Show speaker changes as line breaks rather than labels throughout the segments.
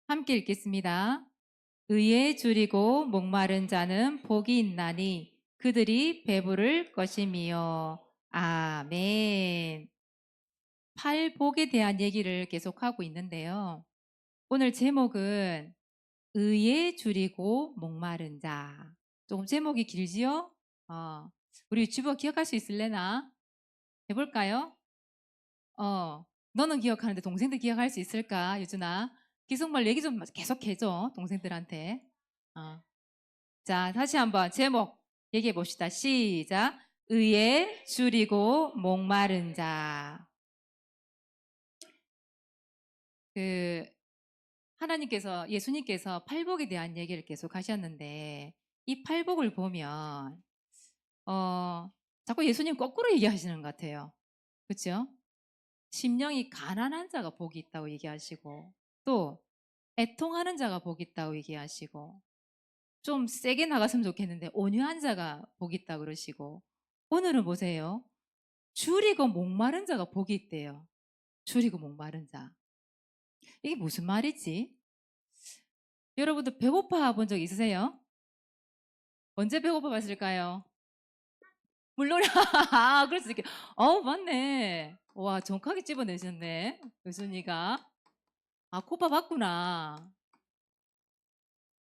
함께 읽겠습니다. 의에 줄이고 목마른 자는 복이 있나니 그들이 배부를 것임이요. 아멘. 팔복에 대한 얘기를 계속하고 있는데요. 오늘 제목은 의에 줄이고 목마른 자. 조금 제목이 길지요? 어, 우리 주보 기억할 수 있을래나? 해볼까요? 어, 너는 기억하는데 동생들 기억할 수 있을까, 유준아? 기성말 얘기 좀 계속 해줘, 동생들한테. 어. 자, 다시 한번 제목 얘기해 봅시다. 시작. 의에 줄이고 목마른 자. 그, 하나님께서, 예수님께서 팔복에 대한 얘기를 계속 하셨는데, 이 팔복을 보면, 어, 자꾸 예수님 거꾸로 얘기하시는 것 같아요. 그렇죠? 심령이 가난한 자가 복이 있다고 얘기하시고, 또 애통하는 자가 복이 있다고 얘기하시고, 좀 세게 나갔으면 좋겠는데 온유한 자가 복이 있다고 그러시고, 오늘은 보세요. 줄이고 목마른 자가 복이 있대요. 줄이고 목마른 자. 이게 무슨 말이지? 여러분들 배고파 본 적 있으세요? 언제 배고파 봤을까요? 물론 아, 그럴 수 있게. 맞네. 와, 정확하게 집어내셨네. 교수님가. 아, 코파 봤구나.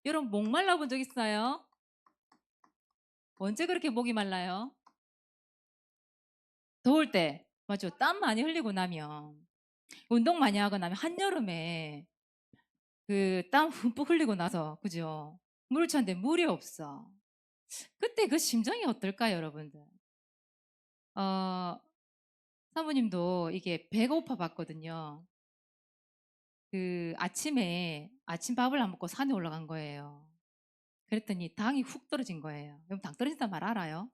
여러분 목말라 본 적 있어요? 언제 그렇게 목이 말라요? 더울 때. 맞죠. 땀 많이 흘리고 나면. 운동 많이 하고 나면 한여름에 그 땀 흠뻑 흘리고 나서, 그죠? 물을 쳤는데 물이 없어. 그때 그 심정이 어떨까요, 여러분들? 어, 사모님도 이게 배가 고파 봤거든요. 그 아침에 아침밥을 안 먹고 산에 올라간 거예요. 그랬더니 당이 훅 떨어진 거예요. 여러분 당 떨어진단 말 알아요?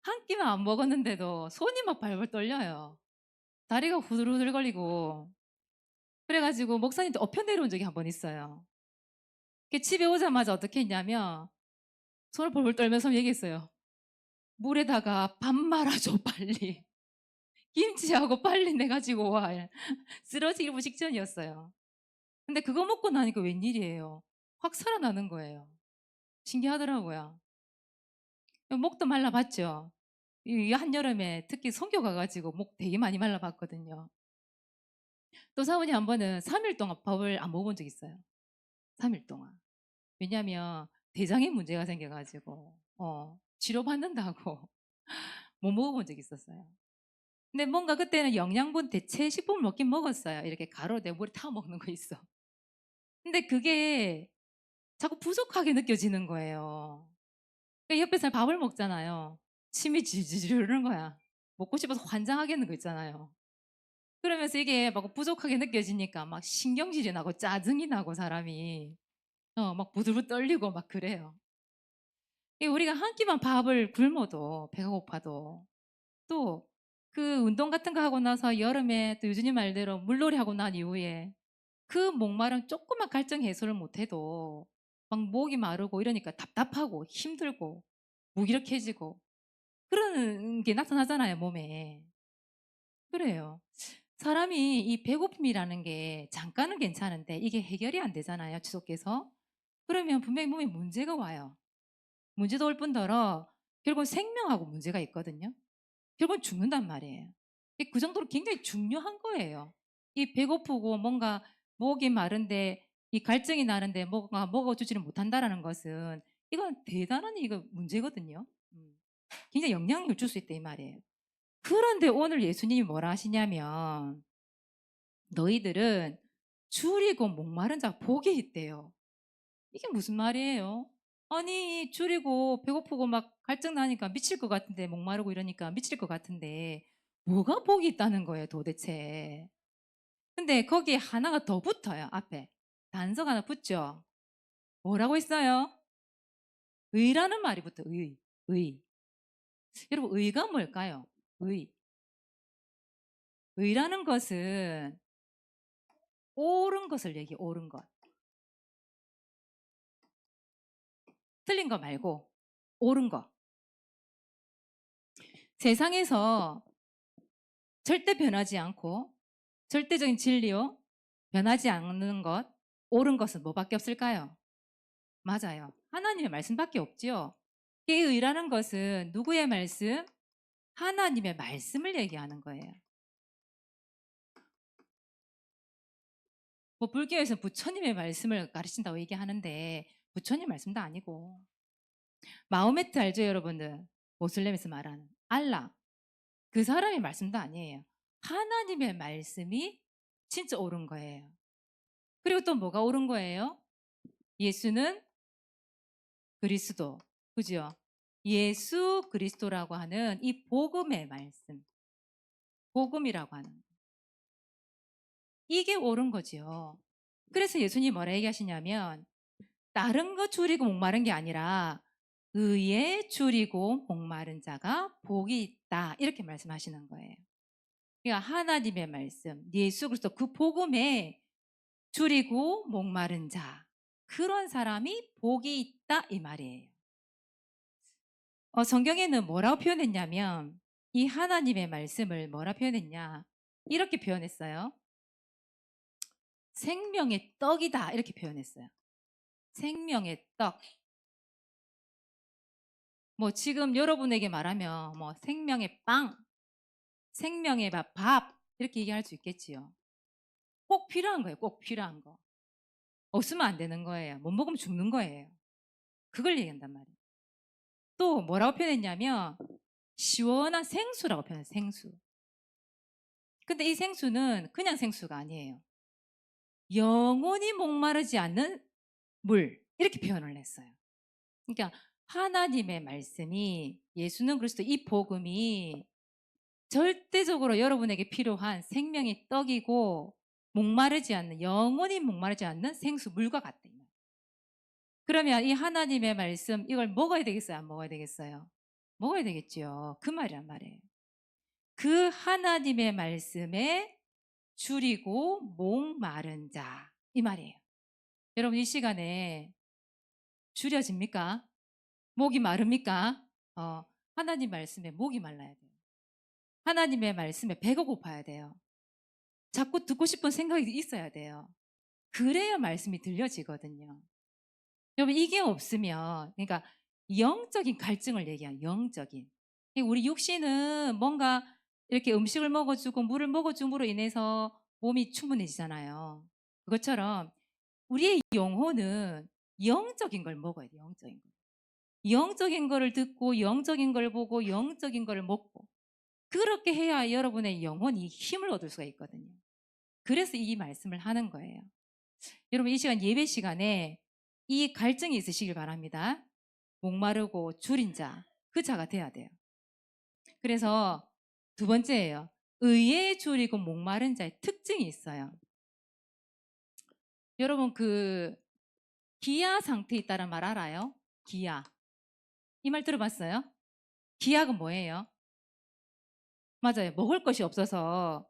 한 끼만 안 먹었는데도 손이 막 발발 떨려요. 다리가 후들후들거리고. 그래가지고 목사님도 엎혀 내려온 적이 한 번 있어요. 집에 오자마자 어떻게 했냐면 손을 벌벌 떨면서 얘기했어요. 물에다가 밥 말아줘 빨리. 김치하고 빨리 내가지고 와. 쓰러지기 직전이었어요. 근데 그거 먹고 나니까 웬일이에요. 확 살아나는 거예요. 신기하더라고요. 목도 말라봤죠. 이 한여름에 특히 성교 가가지고 목 되게 많이 말라봤거든요. 또 사모님 한 번은 3일 동안 밥을 안 먹어본 적 있어요. 3일 동안. 왜냐면 대장에 문제가 생겨가지고 치료받는다고 못 먹어본 적이 있었어요. 근데 뭔가 그때는 영양분 대체 식품을 먹긴 먹었어요. 이렇게 가루 내 물에 타서 먹는 거 있어. 근데 그게 자꾸 부족하게 느껴지는 거예요. 옆에서 밥을 먹잖아요. 침이 질질 흐르는 거야. 먹고 싶어서 환장하겠는 거 있잖아요. 그러면서 이게 막 부족하게 느껴지니까 막 신경질이 나고 짜증이 나고 사람이 막 부들부들 떨리고 막 그래요. 우리가 한 끼만 밥을 굶어도 배가 고파도 또 그 운동 같은 거 하고 나서 여름에 또 유진이 말대로 물놀이 하고 난 이후에 그 목마름 조금만 갈증 해소를 못해도 막 목이 마르고 이러니까 답답하고 힘들고 무기력해지고 그런 게 나타나잖아요, 몸에. 그래요. 사람이 이 배고픔이라는 게 잠깐은 괜찮은데 이게 해결이 안 되잖아요, 지속해서. 그러면 분명히 몸에 문제가 와요. 문제도 올 뿐더러 결국은 생명하고 문제가 있거든요. 결국은 죽는단 말이에요. 그 정도로 굉장히 중요한 거예요. 이 배고프고 뭔가 목이 마른데 이 갈증이 나는데 뭔가 먹어주지를 못한다라는 것은 이건 대단한 이거 문제거든요. 굉장히 영향을 줄 수 있다 이 말이에요. 그런데 오늘 예수님이 뭐라 하시냐면 너희들은 줄이고 목마른 자 복이 있대요. 이게 무슨 말이에요? 아니 줄이고 배고프고 막 갈증 나니까 미칠 것 같은데 목마르고 이러니까 미칠 것 같은데 뭐가 복이 있다는 거예요 도대체. 근데 거기에 하나가 더 붙어요 앞에. 단서가 하나 붙죠. 뭐라고 있어요? 의라는 말이 붙어. 의. 여러분 의가 뭘까요? 의. 의라는 것은 옳은 것을 얘기해. 옳은 것. 틀린 거 말고 옳은 거. 세상에서 절대 변하지 않고 절대적인 진리요. 변하지 않는 것, 옳은 것은 뭐밖에 없을까요? 맞아요. 하나님의 말씀밖에 없지요. 이 의라는 것은 누구의 말씀? 하나님의 말씀을 얘기하는 거예요. 뭐 불교에서 부처님의 말씀을 가르친다고 얘기하는데 부처님 말씀도 아니고 마호메트 알죠, 여러분들? 모슬렘에서 말하는 알라. 그 사람의 말씀도 아니에요. 하나님의 말씀이 진짜 옳은 거예요. 그리고 또 뭐가 옳은 거예요? 예수는 그리스도. 그죠? 예수 그리스도라고 하는 이 복음의 말씀. 복음이라고 하는 거. 이게 옳은 거지요. 그래서 예수님이 뭐라 얘기하시냐면 다른 거 줄이고 목마른 게 아니라 의에 줄이고 목마른 자가 복이 있다. 이렇게 말씀하시는 거예요. 그러니까 하나님의 말씀, 예수 그리스도 그 복음에 줄이고 목마른 자. 그런 사람이 복이 있다 이 말이에요. 성경에는 뭐라고 표현했냐면 이 하나님의 말씀을 뭐라 표현했냐? 이렇게 표현했어요. 생명의 떡이다 이렇게 표현했어요. 생명의 떡. 뭐 지금 여러분에게 말하면 뭐 생명의 빵, 생명의 밥 이렇게 얘기할 수 있겠지요. 꼭 필요한 거예요. 꼭 필요한 거. 없으면 안 되는 거예요. 못 먹으면 죽는 거예요. 그걸 얘기한단 말이에요. 또 뭐라고 표현했냐면 시원한 생수라고 표현했어요. 생수. 근데 이 생수는 그냥 생수가 아니에요. 영원히 목마르지 않는 물 이렇게 표현을 했어요. 그러니까 하나님의 말씀이 예수는 그리스도 이 복음이 절대적으로 여러분에게 필요한 생명의 떡이고 목마르지 않는 영원히 목마르지 않는 생수 물과 같다. 그러면 이 하나님의 말씀 이걸 먹어야 되겠어요? 안 먹어야 되겠어요? 먹어야 되겠지요. 그 말이란 말이에요. 그 하나님의 말씀에 줄이고 목마른 자 이 말이에요. 여러분 이 시간에 줄여집니까? 목이 마릅니까? 하나님 말씀에 목이 말라야 돼요. 하나님의 말씀에 배가 고파야 돼요. 자꾸 듣고 싶은 생각이 있어야 돼요. 그래야 말씀이 들려지거든요. 여러분 이게 없으면 그러니까 영적인 갈증을 얘기한 영적인 우리 육신은 뭔가 이렇게 음식을 먹어주고 물을 먹어줌으로 인해서 몸이 충분해지잖아요. 그것처럼 우리의 영혼은 영적인 걸 먹어야 돼요. 영적인 거. 영적인 거를 듣고 영적인 걸 보고 영적인 걸 먹고 그렇게 해야 여러분의 영혼이 힘을 얻을 수가 있거든요. 그래서 이 말씀을 하는 거예요. 여러분 이 시간 예배 시간에 이 갈증이 있으시길 바랍니다. 목마르고 줄인 자, 그 자가 돼야 돼요. 그래서 두 번째예요. 의에 줄이고 목마른 자의 특징이 있어요. 여러분 그 기아 상태에 있다는 말 알아요? 기아. 이 말 들어봤어요? 기아가 뭐예요? 맞아요. 먹을 것이 없어서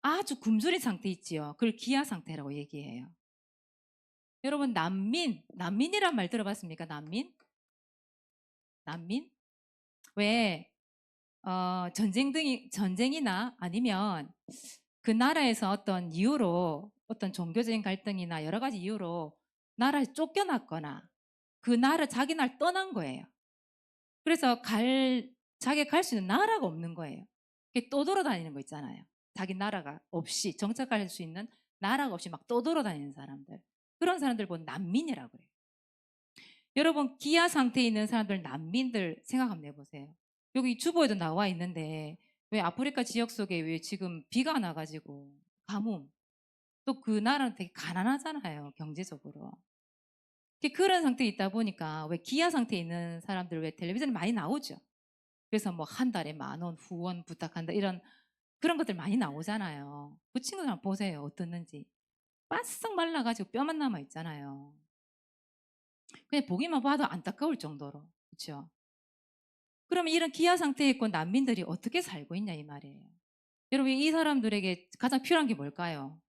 아주 굶주린 상태 있지요. 그걸 기아 상태라고 얘기해요. 여러분 난민이란 말 들어봤습니까? 난민? 왜 전쟁이나 아니면 그 나라에서 어떤 이유로 어떤 종교적인 갈등이나 여러 가지 이유로 나라에 쫓겨났거나 그 나라 자기 나라 떠난 거예요. 그래서 자기가 갈 수 있는 나라가 없는 거예요. 떠돌아다니는 거 있잖아요. 자기 나라가 없이 정착할 수 있는 나라가 없이 막 떠돌아다니는 사람들. 그런 사람들 보면 난민이라고 해요. 여러분 기아 상태에 있는 사람들 난민들 생각 한번 해보세요. 여기 주보에도 나와 있는데 왜 아프리카 지역 속에 왜 지금 비가 나가지고 가뭄 또 그 나라는 되게 가난하잖아요 경제적으로. 그런 상태에 있다 보니까 왜 기아 상태에 있는 사람들 왜 텔레비전에 많이 나오죠. 그래서 뭐 한 달에 10,000원 후원 부탁한다 이런 그런 것들 많이 나오잖아요. 그 친구들 한번 보세요 어떻는지. 바싹 말라가지고 뼈만 남아 있잖아요. 그냥 보기만 봐도 안타까울 정도로 그렇죠. 그러면 이런 기아 상태에 있고 난민들이 어떻게 살고 있냐 이 말이에요. 여러분 이 사람들에게 가장 필요한 게 뭘까요?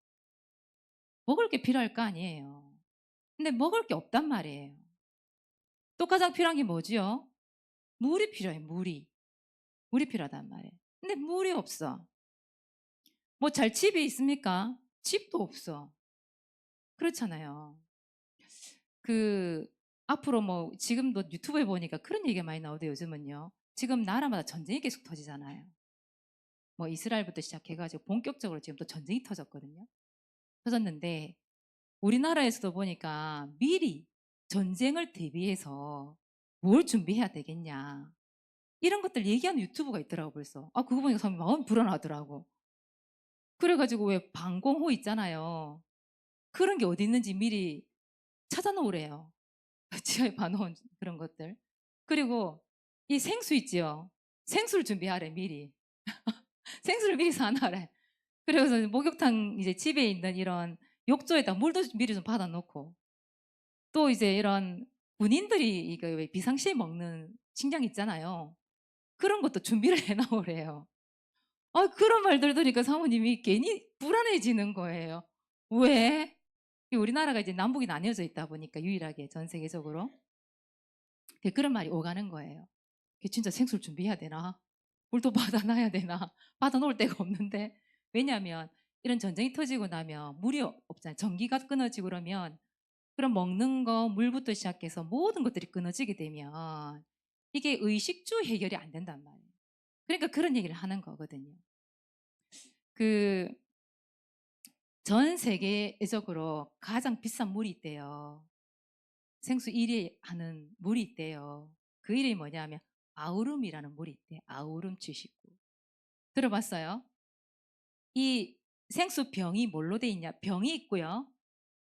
먹을 게 필요할 거 아니에요. 근데 먹을 게 없단 말이에요. 또 가장 필요한 게 뭐지요? 물이 필요해 물이. 물이 필요하단 말이에요. 근데 물이 없어. 뭐 잘 집이 있습니까? 집도 없어. 그렇잖아요. 그 앞으로 뭐 지금도 유튜브에 보니까 그런 얘기가 많이 나오대요, 요즘은요. 지금 나라마다 전쟁이 계속 터지잖아요. 뭐 이스라엘부터 시작해가지고 본격적으로 지금 또 전쟁이 터졌거든요. 터졌는데 우리나라에서도 보니까 미리 전쟁을 대비해서 뭘 준비해야 되겠냐. 이런 것들 얘기하는 유튜브가 있더라고 벌써. 아 그거 보니까 참 마음이 불안하더라고. 그래가지고 왜 방공호 있잖아요. 그런 게 어디 있는지 미리 찾아놓으래요. 지하에 봐놓은 그런 것들. 그리고 이 생수 있지요. 생수를 준비하래 미리. 생수를 미리 사놔래. 그래서 목욕탕 이제 집에 있는 이런 욕조에다 물도 미리 좀 받아놓고 또 이제 이런 군인들이 이거 왜 비상시에 먹는 식량 있잖아요. 그런 것도 준비를 해놔오래요. 아 그런 말들 들으니까 사모님이 괜히 불안해지는 거예요. 왜? 우리나라가 이제 남북이 나뉘어져 있다 보니까 유일하게 전 세계적으로 그런 말이 오가는 거예요. 진짜 생수를 준비해야 되나? 물도 받아놔야 되나? 받아놓을 데가 없는데 왜냐하면 이런 전쟁이 터지고 나면 물이 없잖아요. 전기가 끊어지고 그러면 그럼 먹는 거, 물부터 시작해서 모든 것들이 끊어지게 되면 이게 의식주 해결이 안 된단 말이에요. 그러니까 그런 얘기를 하는 거거든요. 그 전 세계적으로 가장 비싼 물이 있대요. 생수 1위 하는 물이 있대요. 그 이름이 뭐냐면 아우름이라는 물이 있대. 아우름 79. 들어봤어요? 이 생수 병이 뭘로 돼 있냐? 병이 있고요.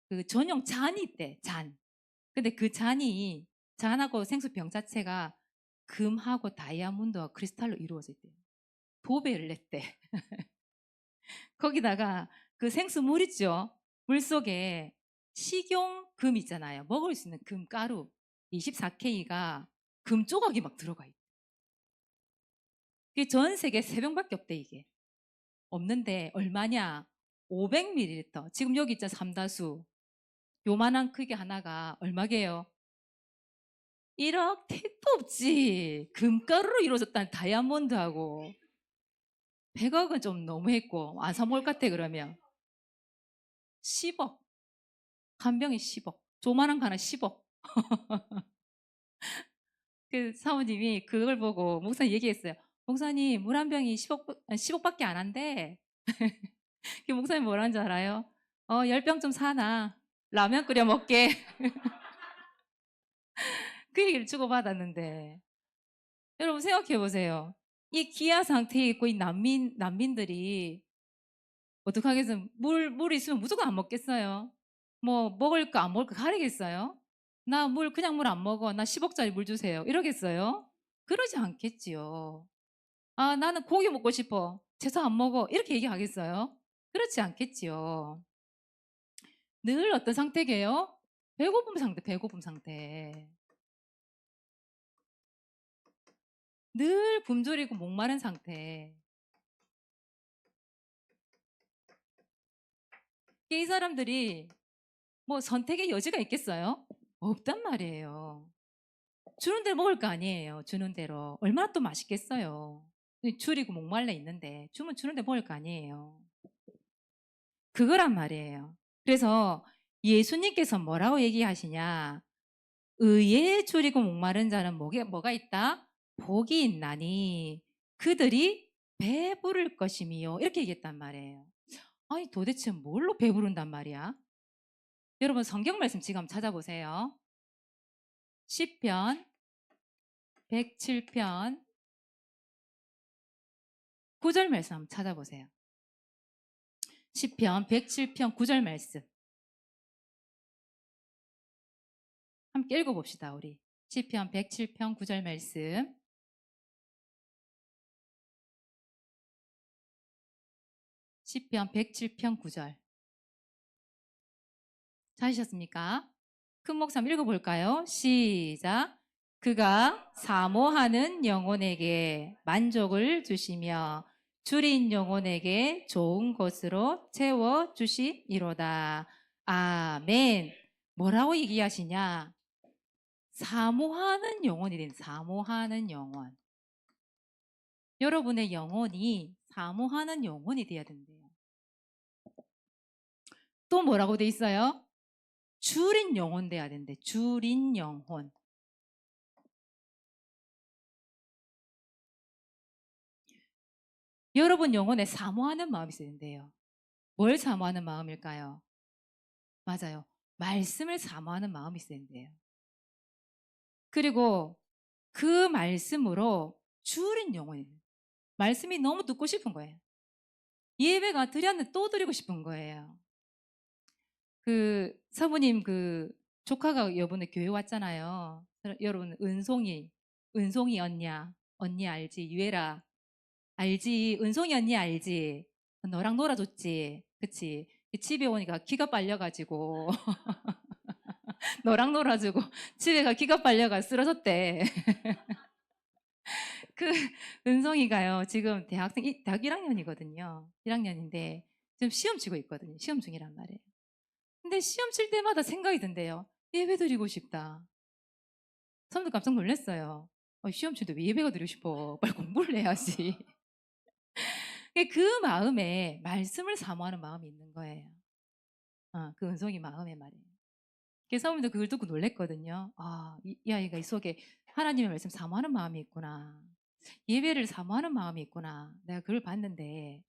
그 전용 잔이 있대. 잔. 근데 그 잔이 잔하고 생수 병 자체가 금하고 다이아몬드와 크리스탈로 이루어져 있대요. 도배를 냈대. 거기다가 그 생수물 있죠? 물 속에 식용금 있잖아요. 먹을 수 있는 금가루 24K가 금 조각이 막 들어가 있대. 이게 전 세계 3병밖에 없대 이게. 없는데 얼마냐? 500ml. 지금 여기 있잖아 삼다수. 요만한 크기 하나가 얼마게요? 1억 택도 없지. 금가루로 이루어졌다는 다이아몬드하고 100억은 좀 너무했고 안 사 먹을 것 같아 그러면 10억. 한 병에 10억. 조만한 거 하나 10억. 그 사모님이 그걸 보고 목사님 얘기했어요. 목사님 물 한 병이 10억밖에 안 한대. 그 목사님 뭐라는 줄 알아요? 10병 좀 사놔. 라면 끓여 먹게. 그 얘기를 주고받았는데 여러분 생각해 보세요. 이 기아 상태에 있고 이 난민들이 어떡하겠어요? 물 있으면 무조건 안 먹겠어요? 뭐 먹을 거 안 먹을 거 가리겠어요? 나 그냥 물 안 먹어. 나 10억짜리 물 주세요. 이러겠어요? 그러지 않겠지요. 아, 나는 고기 먹고 싶어. 채소 안 먹어. 이렇게 얘기하겠어요? 그렇지 않겠지요. 늘 어떤 상태게요? 배고픔 상태, 배고픔 상태. 늘 굶주리고 목마른 상태. 이 사람들이 뭐 선택의 여지가 있겠어요? 없단 말이에요. 주는 대로 먹을 거 아니에요. 주는 대로. 얼마나 또 맛있겠어요. 줄이고 목말라 있는데 주면 주는 대로 먹을 거 아니에요. 그거란 말이에요. 그래서 예수님께서 뭐라고 얘기하시냐? 의에 줄이고 목마른 자는 뭐가 있다? 복이 있나니 그들이 배부를 것임이요. 이렇게 얘기했단 말이에요. 아니 도대체 뭘로 배부른단 말이야? 여러분 성경 말씀 지금 한번 찾아보세요. 시편 107편 9절 말씀 한번 찾아보세요. 시편 107편 9절 말씀 함께 읽어봅시다. 우리 시편 107편 9절 말씀 시편 107편 9절 찾으셨습니까? 큰 목소리 한번 읽어볼까요? 시작. 그가 사모하는 영혼에게 만족을 주시며 줄인 영혼에게 좋은 것으로 채워주시이로다. 아멘. 뭐라고 얘기하시냐? 사모하는 영혼이 된 사모하는 영혼. 여러분의 영혼이 사모하는 영혼이 돼야 된대요. 또 뭐라고 돼 있어요? 주린 영혼 돼야 된대. 주린 영혼. 여러분 영혼에 사모하는 마음이 있어야 된대요. 뭘 사모하는 마음일까요? 맞아요. 말씀을 사모하는 마음이 있어야 된대요. 그리고 그 말씀으로 주린 영혼이 말씀이 너무 듣고 싶은 거예요. 예배가 드렸는데 또 드리고 싶은 거예요. 그 사모님 그 조카가 요번에 교회 왔잖아요. 여러분 은송이 언니 알지? 유애라 알지? 은송이 언니 알지? 너랑 놀아줬지? 그치? 집에 오니까 기가 빨려가지고 너랑 놀아주고 집에 가 기가 빨려가 쓰러졌대. 그 은송이가요 지금 대학 1학년이거든요. 1학년인데 지금 시험 치고 있거든요. 시험 중이란 말이에요. 근데 시험 칠 때마다 생각이 든대요. 예배 드리고 싶다. 사람들 깜짝 놀랐어요. 시험 칠 때 왜 예배가 드리고 싶어? 빨리 공부를 해야지. 그 마음에 말씀을 사모하는 마음이 있는 거예요. 그 은송이 마음에 말이에요. 그래서 사모님도 그걸 듣고 놀랬거든요. 이 아이가 이 속에 하나님의 말씀 사모하는 마음이 있구나. 예배를 사모하는 마음이 있구나. 내가 그걸 봤는데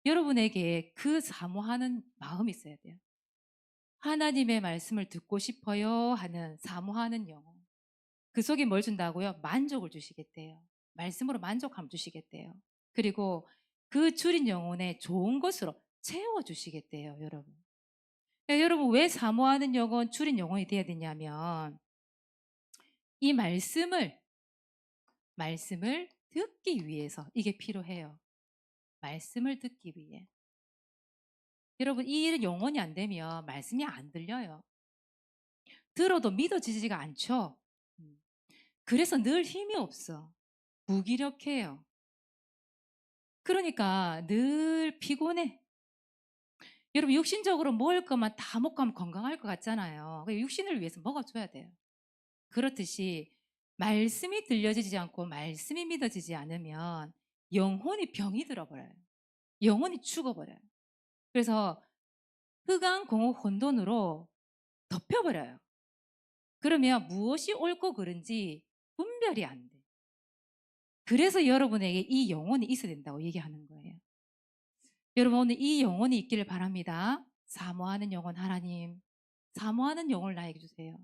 여러분에게 그 사모하는 마음이 있어야 돼요. 하나님의 말씀을 듣고 싶어요 하는 사모하는 영혼. 그 속에 뭘 준다고요? 만족을 주시겠대요. 말씀으로 만족함 주시겠대요. 그리고 그 줄인 영혼에 좋은 것으로 채워주시겠대요, 여러분. 그러니까 여러분 왜 사모하는 영혼, 줄인 영혼이 돼야 되냐면 이 말씀을 듣기 위해서 이게 필요해요. 말씀을 듣기 위해. 여러분 이 일은 영혼이 안 되면 말씀이 안 들려요. 들어도 믿어지지가 않죠. 그래서 늘 힘이 없어. 무기력해요. 그러니까 늘 피곤해. 여러분 육신적으로 먹을 것만 다 먹고 하면 건강할 것 같잖아요. 육신을 위해서 먹어줘야 돼요. 그렇듯이 말씀이 들려지지 않고 말씀이 믿어지지 않으면 영혼이 병이 들어버려요. 영혼이 죽어버려요. 그래서 흑암 공허 혼돈으로 덮여버려요. 그러면 무엇이 옳고 그른지 분별이 안 돼. 그래서 여러분에게 이 영혼이 있어야 된다고 얘기하는 거예요. 여러분 오늘 이 영혼이 있기를 바랍니다. 사모하는 영혼 하나님, 사모하는 영혼을 나에게 주세요.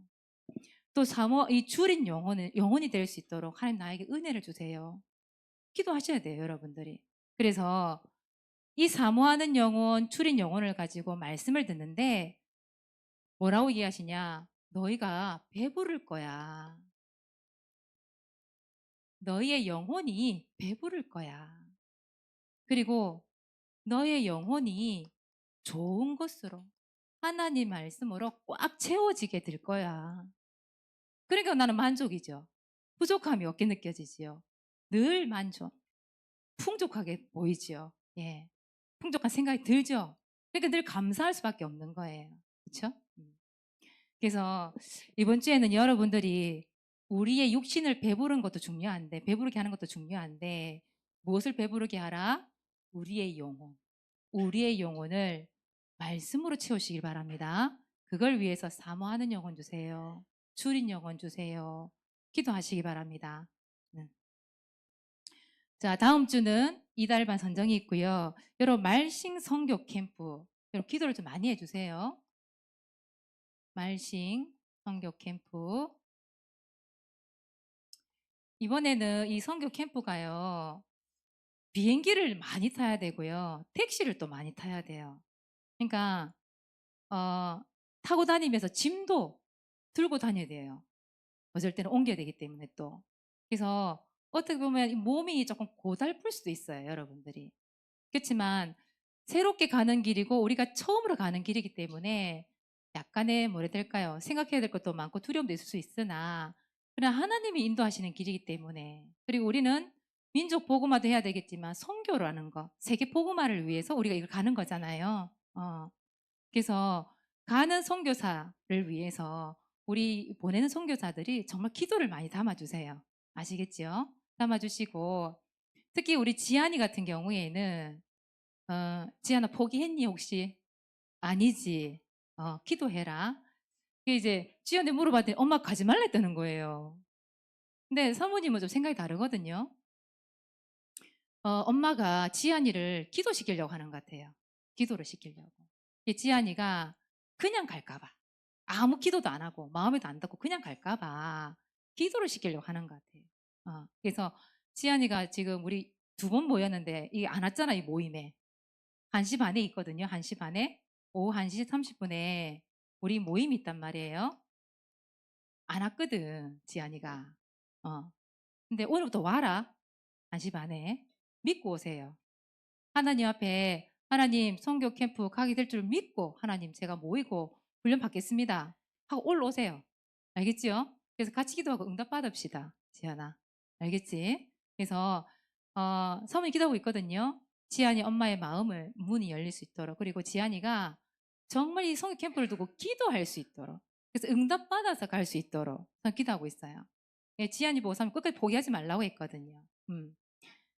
또 이 줄인 영혼이 될 수 있도록 하나님 나에게 은혜를 주세요. 기도하셔야 돼요, 여러분들이. 그래서 이 사모하는 영혼, 줄인 영혼을 가지고 말씀을 듣는데 뭐라고 얘기하시냐? 너희가 배부를 거야. 너희의 영혼이 배부를 거야. 그리고 너의 영혼이 좋은 것으로 하나님 말씀으로 꽉 채워지게 될 거야. 그러니까 나는 만족이죠. 부족함이 없게 느껴지지요. 늘 만족, 풍족하게 보이지요. 예, 풍족한 생각이 들죠. 그러니까 늘 감사할 수밖에 없는 거예요. 그렇죠? 그래서 이번 주에는 여러분들이 우리의 육신을 배부른 것도 중요한데 배부르게 하는 것도 중요한데 무엇을 배부르게 하라? 우리의 영혼. 우리의 영혼을 말씀으로 채우시길 바랍니다. 그걸 위해서 사모하는 영혼 주세요. 줄인 영혼 주세요. 기도하시기 바랍니다. 자, 다음 주는 이달 반 선정이 있고요. 여러분 말싱 성교 캠프 여러분 기도를 좀 많이 해주세요. 말싱 성교 캠프 이번에는 이 성교 캠프가요. 비행기를 많이 타야 되고요. 택시를 또 많이 타야 돼요. 그러니까 타고 다니면서 짐도 들고 다녀야 돼요. 어쩔 때는 옮겨야 되기 때문에 또. 그래서 어떻게 보면 이 몸이 조금 고달플 수도 있어요, 여러분들이. 그렇지만 새롭게 가는 길이고 우리가 처음으로 가는 길이기 때문에 약간의 뭐라 해야 될까요? 생각해야 될 것도 많고 두려움도 있을 수 있으나 그냥 하나님이 인도하시는 길이기 때문에 그리고 우리는 민족 복음화도 해야 되겠지만 선교라는 거, 세계 복음화를 위해서 우리가 이걸 가는 거잖아요. 그래서 가는 선교사를 위해서 우리 보내는 선교사들이 정말 기도를 많이 담아주세요. 아시겠죠? 담아주시고 특히 우리 지안이 같은 경우에는 지안아 포기했니 혹시? 아니지. 기도해라. 이제 지한테 물어봤더니 엄마 가지 말라 했다는 거예요. 근데 사모님은 좀 생각이 다르거든요. 엄마가 지한이를 기도시키려고 하는 것 같아요. 기도를 시키려고. 지한이가 그냥 갈까봐. 아무 기도도 안 하고 마음에도 안 닿고 그냥 갈까봐 기도를 시키려고 하는 것 같아요. 그래서 지한이가 지금 우리 2번 모였는데 이게 안 왔잖아, 이 모임에. 1시 반에 있거든요. 1시 반에. 오후 1시 30분에 우리 모임이 있단 말이에요. 안 왔거든, 지한이가. 근데 오늘부터 와라. 1시 반에. 믿고 오세요. 하나님 앞에 하나님 선교 캠프 가게 될 줄 믿고 하나님 제가 모이고 훈련 받겠습니다 하고 올라오세요. 알겠지요? 그래서 같이 기도하고 응답 받읍시다. 지안아. 알겠지? 그래서 사모님 기도하고 있거든요. 지안이 엄마의 마음을 문이 열릴 수 있도록, 그리고 지안이가 정말 이 선교 캠프를 두고 기도할 수 있도록, 그래서 응답 받아서 갈 수 있도록 기도하고 있어요. 예, 지안이 보고 사모님 끝까지 포기하지 말라고 했거든요.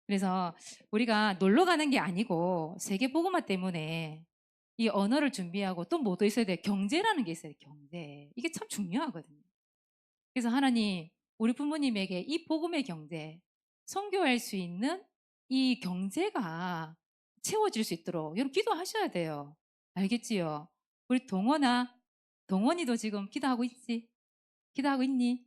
그래서 우리가 놀러 가는 게 아니고 세계 복음화 때문에 이 언어를 준비하고 또 뭐도 있어야 돼. 경제라는 게 있어요. 경제. 이게 참 중요하거든요. 그래서 하나님, 우리 부모님에게 이 복음의 경제, 선교할 수 있는 이 경제가 채워질 수 있도록 여러분 기도하셔야 돼요. 알겠지요? 우리 동원아, 동원이도 지금 기도하고 있지? 기도하고 있니?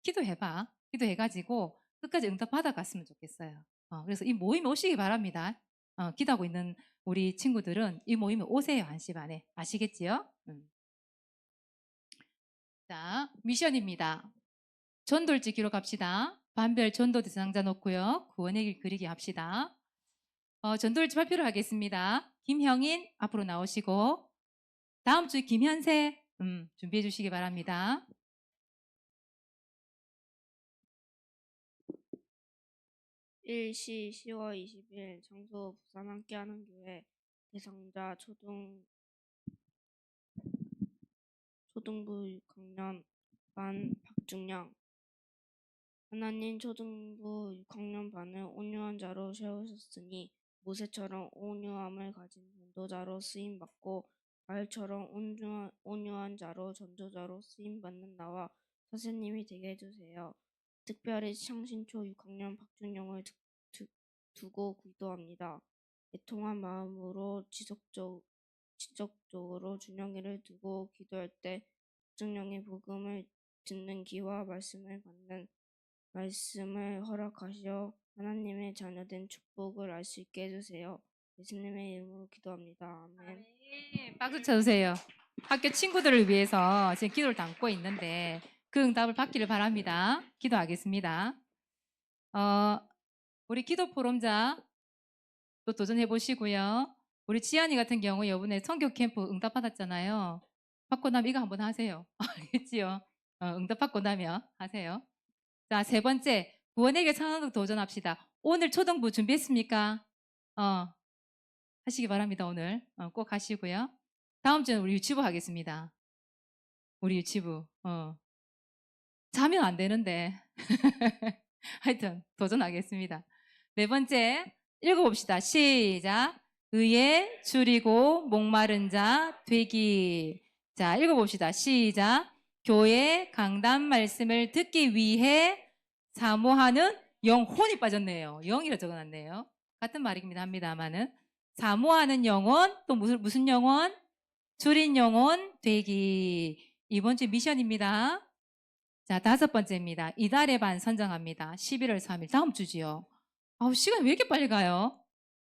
기도해봐. 기도해가지고 끝까지 응답 받아갔으면 좋겠어요. 그래서 이 모임에 오시기 바랍니다. 기도하고 있는 우리 친구들은 이 모임에 오세요. 1시 반에. 아시겠지요? 자, 미션입니다. 전도일지 기록합시다. 반별 전도 대상자 놓고요. 구원의 길 그리기 합시다. 전도일지 발표를 하겠습니다. 김형인 앞으로 나오시고, 다음 주 김현세 준비해 주시기 바랍니다.
일시 10월 20일 장소 부산 함께하는 교회 대상자 초등부 6학년 반 박중영. 하나님 초등부 6학년 반을 온유한 자로 세우셨으니 모세처럼 온유함을 가진 전도자로 쓰임받고 바울처럼 온유한 자로 전도자로 쓰임받는 나와 선생님이 되게 해주세요. 특별히 창신초 6학년 박준영을 두고 기도합니다. 애통한 마음으로 지속적으로 준영이를 두고 기도할 때 박준영의 복음을 듣는 귀와 말씀을 허락하시어 하나님의 자녀된 축복을 알 수 있게 해주세요. 예수님의 이름으로 기도합니다. 아멘.
박수 쳐주세요. 학교 친구들을 위해서 지금 기도를 담고 있는데 그 응답을 받기를 바랍니다. 기도하겠습니다. 우리 기도 포럼자 또 도전해 보시고요. 우리 지안이 같은 경우 이번에 선교 캠프 응답 받았잖아요. 받고 나면 이거 한번 하세요. 알겠지요? 응답 받고 나면 하세요. 자, 3번째, 구원에게 천원국 도전합시다. 오늘 초등부 준비했습니까? 하시기 바랍니다. 오늘 꼭 하시고요. 다음 주는 우리 유치부 하겠습니다. 우리 유치부 자면 안 되는데 하여튼 도전하겠습니다. 4번째 읽어봅시다. 시작. 의에 줄이고 목마른 자 되기. 자, 읽어봅시다. 시작. 교회 강단 말씀을 듣기 위해 사모하는 영혼이 빠졌네요. 영이라 적어놨네요. 같은 말이긴 합니다만은 사모하는 영혼, 또 무슨 영혼? 줄인 영혼 되기. 이번 주 미션입니다. 자, 5번째입니다. 이달의 반 선정합니다. 11월 3일 다음 주지요. 시간 왜 이렇게 빨리 가요?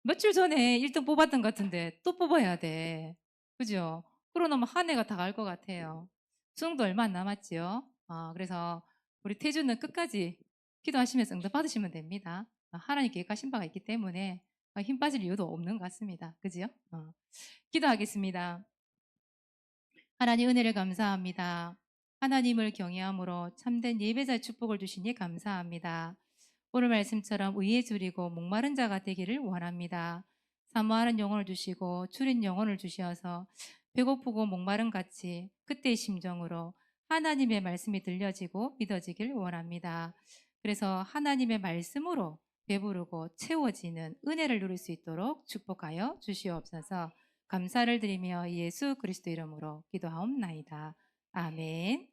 며칠 전에 1등 뽑았던 것 같은데 또 뽑아야 돼. 그죠? 그러면 한 해가 다 갈 것 같아요. 수능도 얼마 안 남았지요. 그래서 우리 태주는 끝까지 기도하시면서 응답 받으시면 됩니다. 하나님 계획하신 바가 있기 때문에 힘 빠질 이유도 없는 것 같습니다. 그죠? 기도하겠습니다. 하나님 은혜를 감사합니다. 하나님을 경외함으로 참된 예배자의 축복을 주시니 감사합니다. 오늘 말씀처럼 의에 줄이고 목마른 자가 되기를 원합니다. 사모하는 영혼을 주시고 줄인 영혼을 주셔서 배고프고 목마른 같이 그때의 심정으로 하나님의 말씀이 들려지고 믿어지길 원합니다. 그래서 하나님의 말씀으로 배부르고 채워지는 은혜를 누릴 수 있도록 축복하여 주시옵소서. 감사를 드리며 예수 그리스도 이름으로 기도하옵나이다. 아멘.